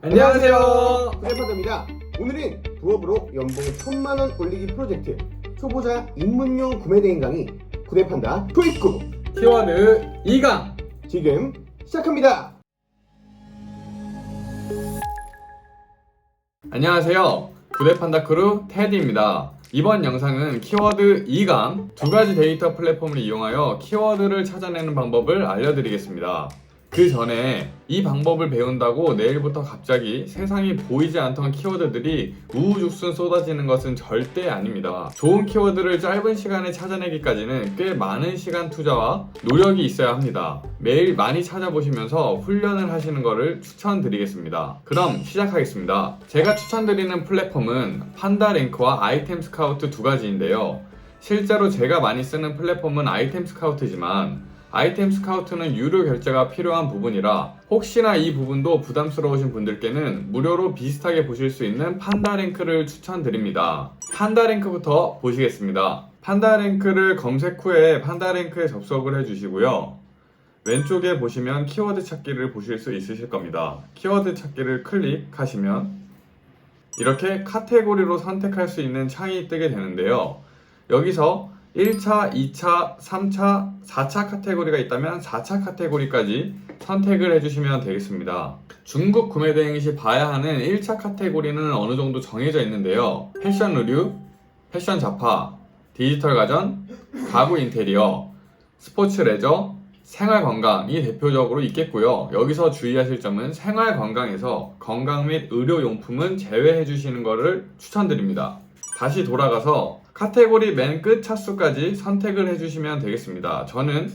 안녕하세요. 구대파더입니다. 오늘은 부업으로 연봉 1000만원 올리기 프로젝트 초보자 입문용 구매대행 강의 구대판다 토익구 키워드 2강. 지금 시작합니다. 안녕하세요. 구대판다 크루 테디입니다. 이번 영상은 키워드 2강 두 가지 데이터 플랫폼을 이용하여 키워드를 찾아내는 방법을 알려드리겠습니다. 그 전에 이 방법을 배운다고 내일부터 갑자기 세상이 보이지 않던 키워드들이 우후죽순 쏟아지는 것은 절대 아닙니다. 좋은 키워드를 짧은 시간에 찾아내기까지는 꽤 많은 시간 투자와 노력이 있어야 합니다. 매일 많이 찾아보시면서 훈련을 하시는 것을 추천드리겠습니다. 그럼 시작하겠습니다. 제가 추천드리는 플랫폼은 판다랭크와 아이템 스카우트 두 가지인데요. 실제로 제가 많이 쓰는 플랫폼은 아이템 스카우트지만 아이템 스카우트는 유료 결제가 필요한 부분이라 혹시나 이 부분도 부담스러우신 분들께는 무료로 비슷하게 보실 수 있는 판다랭크를 추천드립니다. 판다랭크부터 보시겠습니다. 판다랭크를 검색 후에 판다랭크에 접속을 해주시고요. 왼쪽에 보시면 키워드 찾기를 보실 수 있으실 겁니다. 키워드 찾기를 클릭하시면 이렇게 카테고리로 선택할 수 있는 창이 뜨게 되는데요. 여기서 1차, 2차, 3차, 4차 카테고리가 있다면 4차 카테고리까지 선택을 해주시면 되겠습니다. 중국 구매 대행 시 봐야 하는 1차 카테고리는 어느 정도 정해져 있는데요. 패션 의류, 패션 잡화, 디지털 가전, 가구 인테리어, 스포츠 레저, 생활 건강이 대표적으로 있겠고요. 여기서 주의하실 점은 생활 건강에서 건강 및 의료용품은 제외해 주시는 것을 추천드립니다. 다시 돌아가서 카테고리 맨 끝 차수까지 선택을 해주시면 되겠습니다. 저는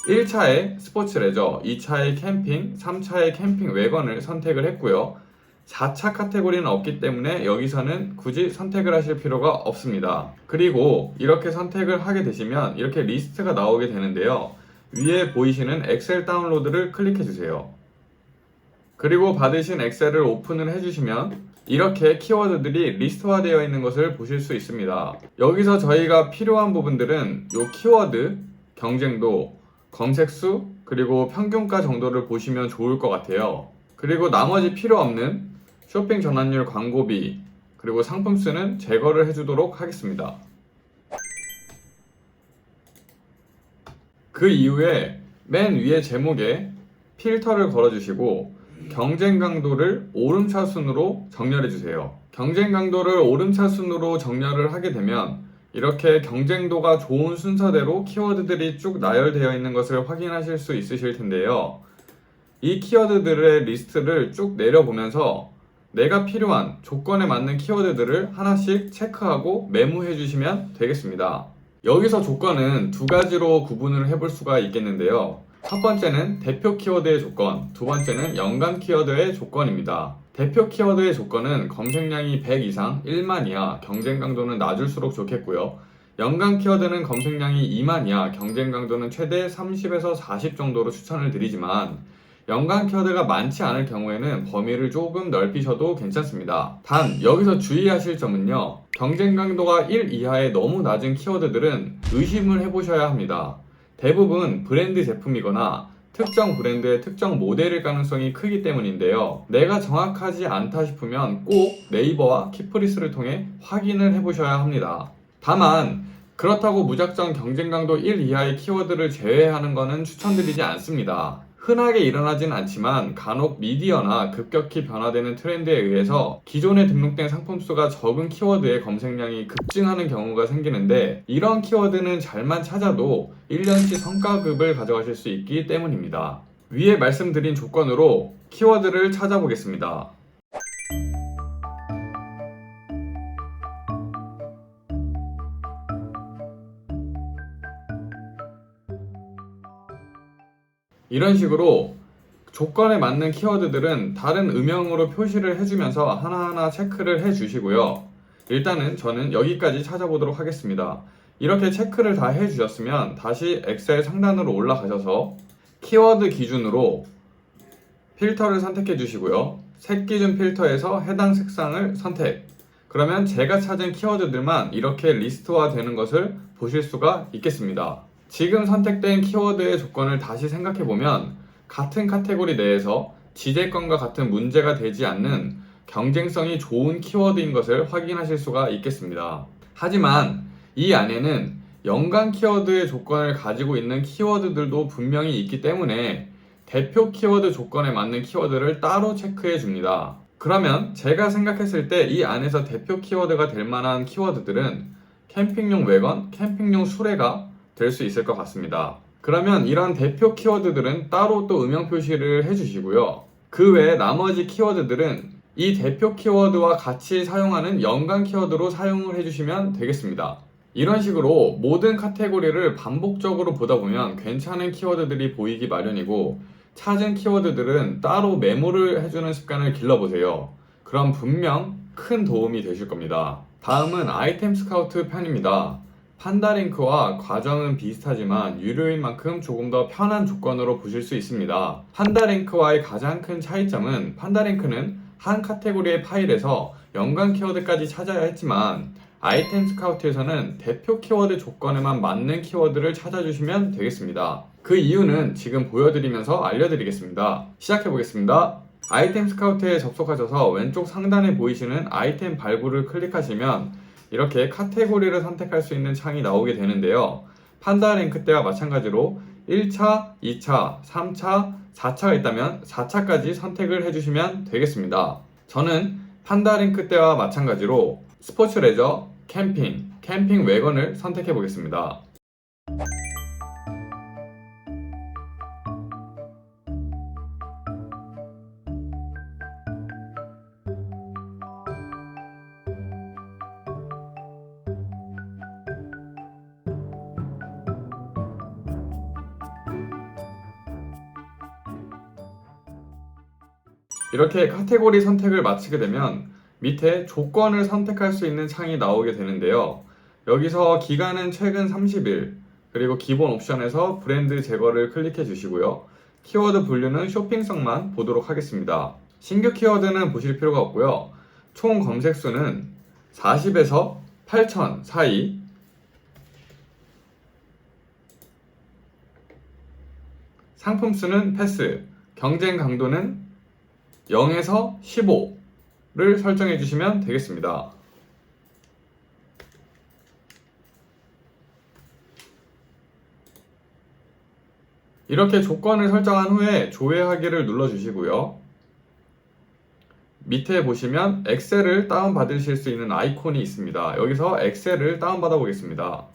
1차에 스포츠 레저, 2차에 캠핑, 3차에 캠핑 외건을 선택을 했고요. 4차 카테고리는 없기 때문에 여기서는 굳이 선택을 하실 필요가 없습니다. 그리고 이렇게 선택을 하게 되시면 이렇게 리스트가 나오게 되는데요. 위에 보이시는 엑셀 다운로드를 클릭해주세요. 그리고 받으신 엑셀을 오픈을 해주시면 이렇게 키워드들이 리스트화 되어 있는 것을 보실 수 있습니다. 여기서 저희가 필요한 부분들은 이 키워드, 경쟁도, 검색수, 그리고 평균가 정도를 보시면 좋을 것 같아요. 그리고 나머지 필요 없는 쇼핑 전환율 광고비, 그리고 상품수는 제거를 해주도록 하겠습니다. 그 이후에 맨 위에 제목에 필터를 걸어주시고 경쟁 강도를 오름차순으로 정렬해주세요. 경쟁 강도를 오름차순으로 정렬을 하게 되면 이렇게 경쟁도가 좋은 순서대로 키워드들이 쭉 나열되어 있는 것을 확인하실 수 있으실 텐데요. 이 키워드들의 리스트를 쭉 내려보면서 내가 필요한 조건에 맞는 키워드들을 하나씩 체크하고 메모해 주시면 되겠습니다. 여기서 조건은 두 가지로 구분을 해볼 수가 있겠는데요. 첫 번째는 대표 키워드의 조건, 두 번째는 연관 키워드의 조건입니다. 대표 키워드의 조건은 검색량이 100 이상 1만 이하, 경쟁 강도는 낮을수록 좋겠고요. 연관 키워드는 검색량이 2만 이하, 경쟁 강도는 최대 30에서 40 정도로 추천을 드리지만 연관 키워드가 많지 않을 경우에는 범위를 조금 넓히셔도 괜찮습니다. 단 여기서 주의하실 점은요. 경쟁 강도가 1 이하의 너무 낮은 키워드들은 의심을 해보셔야 합니다. 대부분 브랜드 제품이거나 특정 브랜드의 특정 모델일 가능성이 크기 때문인데요. 내가 정확하지 않다 싶으면 꼭 네이버와 키프리스를 통해 확인을 해보셔야 합니다. 다만 그렇다고 무작정 경쟁 강도 1 이하의 키워드를 제외하는 것은 추천드리지 않습니다. 흔하게 일어나진 않지만 간혹 미디어나 급격히 변화되는 트렌드에 의해서 기존에 등록된 상품 수가 적은 키워드의 검색량이 급증하는 경우가 생기는데 이런 키워드는 잘만 찾아도 1년치 성과급을 가져가실 수 있기 때문입니다. 위에 말씀드린 조건으로 키워드를 찾아보겠습니다. 이런 식으로 조건에 맞는 키워드들은 다른 음영으로 표시를 해주면서 하나하나 체크를 해주시고요. 일단은 저는 여기까지 찾아보도록 하겠습니다. 이렇게 체크를 다 해주셨으면 다시 엑셀 상단으로 올라가셔서 키워드 기준으로 필터를 선택해 주시고요. 색 기준 필터에서 해당 색상을 선택. 그러면 제가 찾은 키워드들만 이렇게 리스트화 되는 것을 보실 수가 있겠습니다. 지금 선택된 키워드의 조건을 다시 생각해보면 같은 카테고리 내에서 지재권과 같은 문제가 되지 않는 경쟁성이 좋은 키워드인 것을 확인하실 수가 있겠습니다. 하지만 이 안에는 연관 키워드의 조건을 가지고 있는 키워드들도 분명히 있기 때문에 대표 키워드 조건에 맞는 키워드를 따로 체크해 줍니다. 그러면 제가 생각했을 때 이 안에서 대표 키워드가 될 만한 키워드들은 캠핑용 외건, 캠핑용 수레가 될 수 있을 것 같습니다. 그러면 이런 대표 키워드들은 따로 또 음영 표시를 해주시고요. 그 외에 나머지 키워드들은 이 대표 키워드와 같이 사용하는 연관 키워드로 사용을 해주시면 되겠습니다. 이런 식으로 모든 카테고리를 반복적으로 보다 보면 괜찮은 키워드들이 보이기 마련이고, 찾은 키워드들은 따로 메모를 해주는 습관을 길러보세요. 그럼 분명 큰 도움이 되실 겁니다. 다음은 아이템 스카우트 편입니다. 판다링크와 과정은 비슷하지만 유료인 만큼 조금 더 편한 조건으로 보실 수 있습니다. 판다링크와의 가장 큰 차이점은 판다링크는 한 카테고리의 파일에서 연관 키워드까지 찾아야 했지만 아이템 스카우트에서는 대표 키워드 조건에만 맞는 키워드를 찾아주시면 되겠습니다. 그 이유는 지금 보여드리면서 알려드리겠습니다. 시작해보겠습니다. 아이템 스카우트에 접속하셔서 왼쪽 상단에 보이시는 아이템 발굴을 클릭하시면 이렇게 카테고리를 선택할 수 있는 창이 나오게 되는데요. 판다랭크 때와 마찬가지로 1차, 2차, 3차, 4차가 있다면 4차까지 선택을 해주시면 되겠습니다. 저는 판다랭크 때와 마찬가지로 스포츠 레저, 캠핑, 캠핑 외건을 선택해 보겠습니다. 이렇게 카테고리 선택을 마치게 되면 밑에 조건을 선택할 수 있는 창이 나오게 되는데요. 여기서 기간은 최근 30일, 그리고 기본 옵션에서 브랜드 제거를 클릭해 주시고요. 키워드 분류는 쇼핑성만 보도록 하겠습니다. 신규 키워드는 보실 필요가 없고요. 총 검색 수는 40에서 8,000 사이, 상품 수는 패스, 경쟁 강도는 0에서 15를 설정해 주시면 되겠습니다. 이렇게 조건을 설정한 후에 조회하기를 눌러주시고요. 밑에 보시면 엑셀을 다운받으실 수 있는 아이콘이 있습니다. 여기서 엑셀을 다운받아 보겠습니다.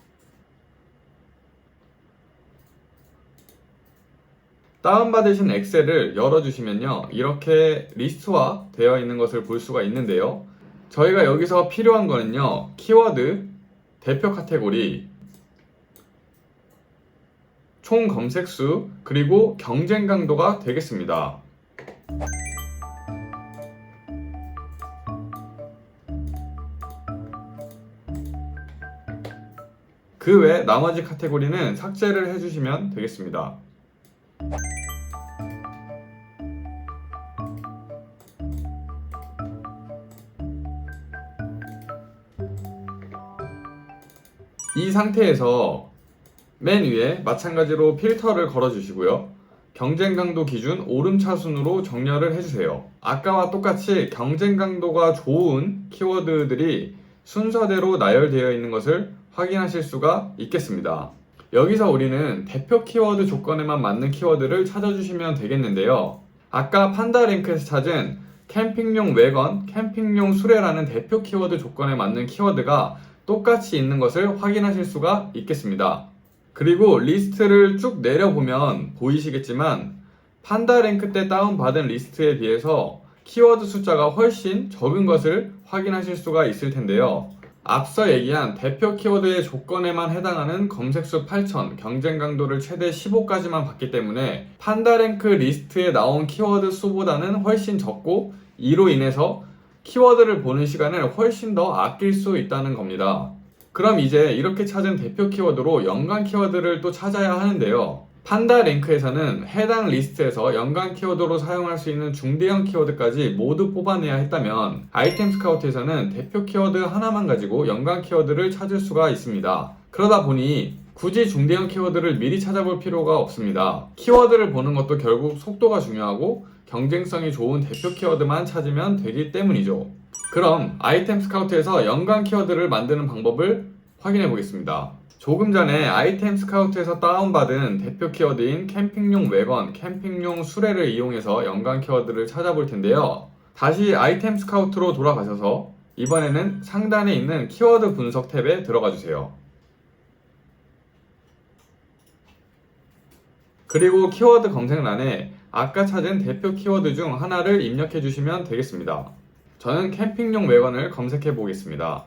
다운받으신 엑셀을 열어주시면요, 이렇게 리스트화 되어 있는 것을 볼 수가 있는데요. 저희가 여기서 필요한 거는요, 키워드, 대표 카테고리, 총 검색수, 그리고 경쟁 강도가 되겠습니다. 그 외 나머지 카테고리는 삭제를 해주시면 되겠습니다. 이 상태에서 맨 위에 마찬가지로 필터를 걸어 주시고요. 경쟁 강도 기준 오름차순으로 정렬을 해주세요. 아까와 똑같이 경쟁 강도가 좋은 키워드들이 순서대로 나열되어 있는 것을 확인하실 수가 있겠습니다. 여기서 우리는 대표 키워드 조건에만 맞는 키워드를 찾아주시면 되겠는데요. 아까 판다랭크에서 찾은 캠핑용 외건, 캠핑용 수레라는 대표 키워드 조건에 맞는 키워드가 똑같이 있는 것을 확인하실 수가 있겠습니다. 그리고 리스트를 쭉 내려보면 보이시겠지만 판다랭크 때 다운받은 리스트에 비해서 키워드 숫자가 훨씬 적은 것을 확인하실 수가 있을 텐데요. 앞서 얘기한 대표 키워드의 조건에만 해당하는 검색수 8,000, 경쟁 강도를 최대 15까지만 봤기 때문에 판다랭크 리스트에 나온 키워드 수보다는 훨씬 적고, 이로 인해서 키워드를 보는 시간을 훨씬 더 아낄 수 있다는 겁니다. 그럼 이제 이렇게 찾은 대표 키워드로 연관 키워드를 또 찾아야 하는데요. 판다랭크에서는 해당 리스트에서 연관 키워드로 사용할 수 있는 중대형 키워드까지 모두 뽑아내야 했다면 아이템 스카우트에서는 대표 키워드 하나만 가지고 연관 키워드를 찾을 수가 있습니다. 그러다 보니 굳이 중대형 키워드를 미리 찾아볼 필요가 없습니다. 키워드를 보는 것도 결국 속도가 중요하고 경쟁성이 좋은 대표 키워드만 찾으면 되기 때문이죠. 그럼 아이템 스카우트에서 연관 키워드를 만드는 방법을 확인해 보겠습니다. 조금 전에 아이템 스카우트에서 다운받은 대표 키워드인 캠핑용 외건, 캠핑용 수레를 이용해서 연관 키워드를 찾아볼 텐데요. 다시 아이템 스카우트로 돌아가셔서 이번에는 상단에 있는 키워드 분석 탭에 들어가 주세요. 그리고 키워드 검색란에 아까 찾은 대표 키워드 중 하나를 입력해 주시면 되겠습니다. 저는 캠핑용 외건을 검색해 보겠습니다.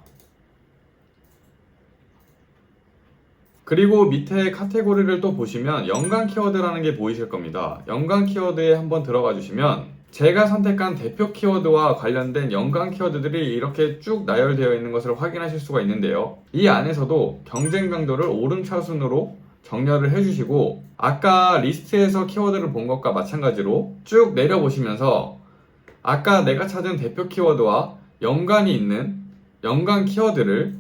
그리고 밑에 카테고리를 또 보시면 연관 키워드라는 게 보이실 겁니다. 연관 키워드에 한번 들어가 주시면 제가 선택한 대표 키워드와 관련된 연관 키워드들이 이렇게 쭉 나열되어 있는 것을 확인하실 수가 있는데요. 이 안에서도 경쟁 강도를 오름차순으로 정렬을 해주시고 아까 리스트에서 키워드를 본 것과 마찬가지로 쭉 내려보시면서 아까 내가 찾은 대표 키워드와 연관이 있는 연관 키워드를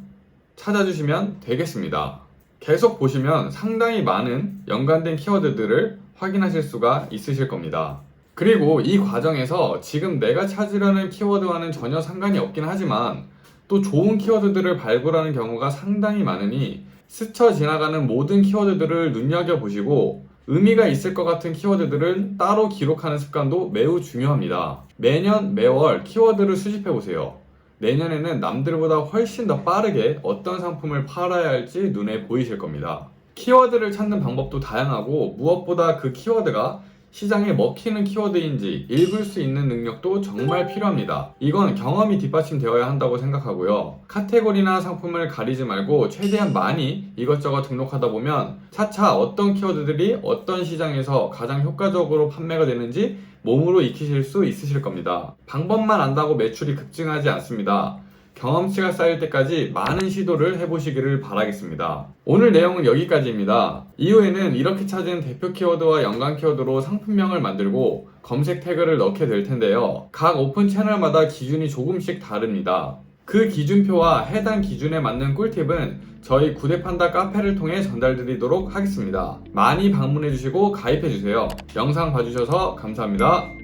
찾아주시면 되겠습니다. 계속 보시면 상당히 많은 연관된 키워드들을 확인하실 수가 있으실 겁니다. 그리고 이 과정에서 지금 내가 찾으려는 키워드와는 전혀 상관이 없긴 하지만 또 좋은 키워드들을 발굴하는 경우가 상당히 많으니 스쳐 지나가는 모든 키워드들을 눈여겨보시고 의미가 있을 것 같은 키워드들은 따로 기록하는 습관도 매우 중요합니다. 매년 매월 키워드를 수집해보세요. 내년에는 남들보다 훨씬 더 빠르게 어떤 상품을 팔아야 할지 눈에 보이실 겁니다. 키워드를 찾는 방법도 다양하고 무엇보다 그 키워드가 시장에 먹히는 키워드인지 읽을 수 있는 능력도 정말 필요합니다. 이건 경험이 뒷받침되어야 한다고 생각하고요. 카테고리나 상품을 가리지 말고 최대한 많이 이것저것 등록하다 보면 차차 어떤 키워드들이 어떤 시장에서 가장 효과적으로 판매가 되는지 몸으로 익히실 수 있으실 겁니다. 방법만 안다고 매출이 급증하지 않습니다. 경험치가 쌓일 때까지 많은 시도를 해보시기를 바라겠습니다. 오늘 내용은 여기까지입니다. 이후에는 이렇게 찾은 대표 키워드와 연관 키워드로 상품명을 만들고 검색 태그를 넣게 될 텐데요. 각 오픈 채널마다 기준이 조금씩 다릅니다. 그 기준표와 해당 기준에 맞는 꿀팁은 저희 구대판다 카페를 통해 전달드리도록 하겠습니다. 많이 방문해주시고 가입해주세요. 영상 봐주셔서 감사합니다.